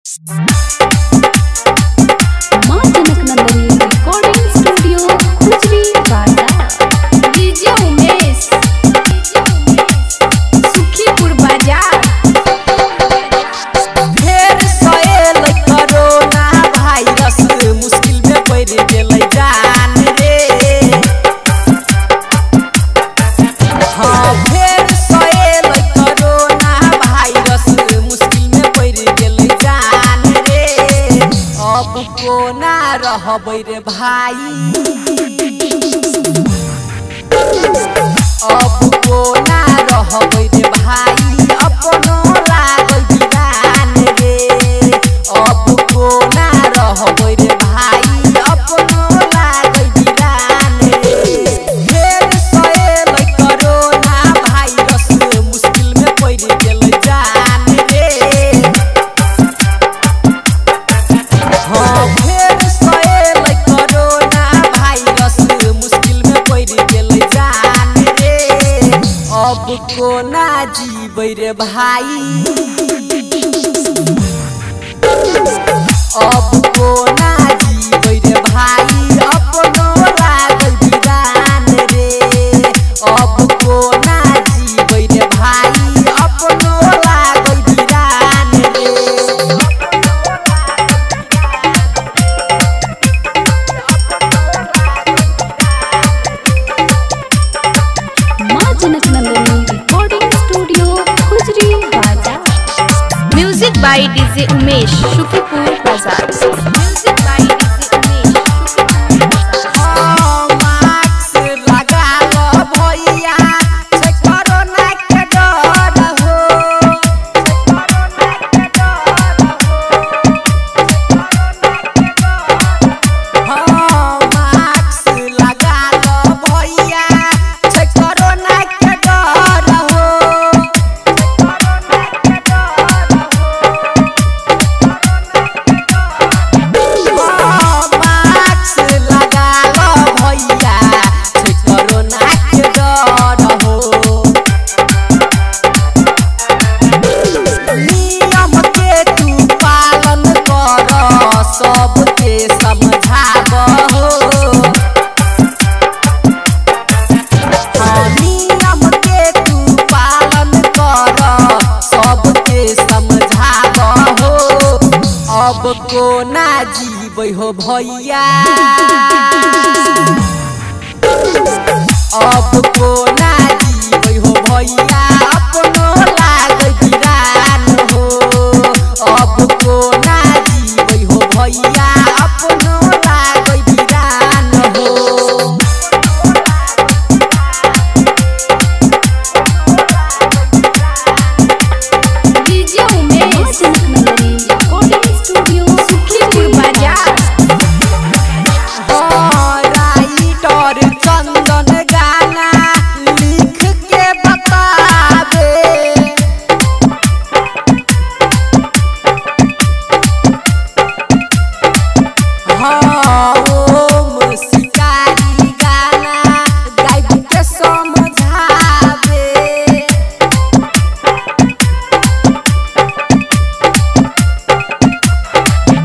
माँ Janak Nandani recording studio Khujri बाजार। DJ Umesh Sukhipur बाजार। फिर सएल कोरोना वायरस मुश्किल में पड़ गेलै जान रे। हाँ फिर सएल कोरोना वायरस मुश्किल में पड़ गेलै जान रे। अब कोना रहबै रे भाई, अब कोना रहबै रे भाई, अपनो लागै बिरान रे। अब कोना रहबै रे भाई, अपनो लागै बिरान रे। फेर सएल कोरोना वायरस मुश्किल में पड़ गेलै जान रे। हाँ फेर सएल कोरोना वायरस मुश्किल में पड़ गेलै जान रे। अब कोना जीबै रे भाई, अब कोना जीबै रे भाई, अपनो लागै बिरान रे। अब कोना जीबै रे भाई, अपनो लागै बिरान रे। माँ जनक नंदनी रिकॉर्डिंग स्टूडियो खुजरी बाजार। Music by DJ Umesh Sukhipur बाजार। Music by DJ Umesh Sukhipur बाजार। मास्क लगा लो भैया, से कोरोना के डर हो, से कोरोना के डर हो। हाँ मास्क लगा लो भैया, से कोरोना के डर हो, से कोरोना के डर हो। हाँ मास्क लगा लो भैया, से कोरोना के डर हो। नियम के तू पालन कर, सबके समझाब हो। हाँ नियम के तू पालन कर, सबके समझाब हो। अब कोना जीबै हो भैया, अब कोना जीबै हो भैया, अपनो लागै बिरान हो। अब कोना जीबै हो भैया, अपनो लागै बिरान हो। डीजे उमेश माँ जनक नंदनी रिकॉर्डिंग स्टूडियो सुखीपुर बाजार। हाँ राइटर चंदन गाना लिख के बतावे। हाँ ओम शिकारी गाना गाइब के समझावे।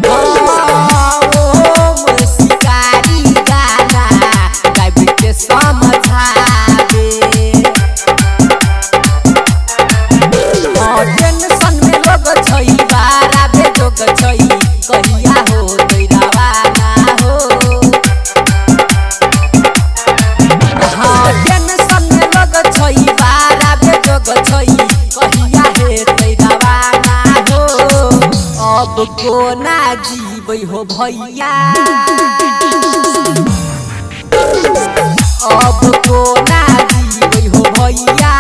हाँ ओम शिकारी गाना गाइब के समझावे। हाँ टेंशन में लोग छै, बारा बेजोग छै, कहिया हो रवाना हो। हाँ टेंशन में लोग छै, बारा बेजोग छै, कहिया हेतै रवाना हो। अब कोना जीबै हो भैया, अब कोना जीबै हो भैया,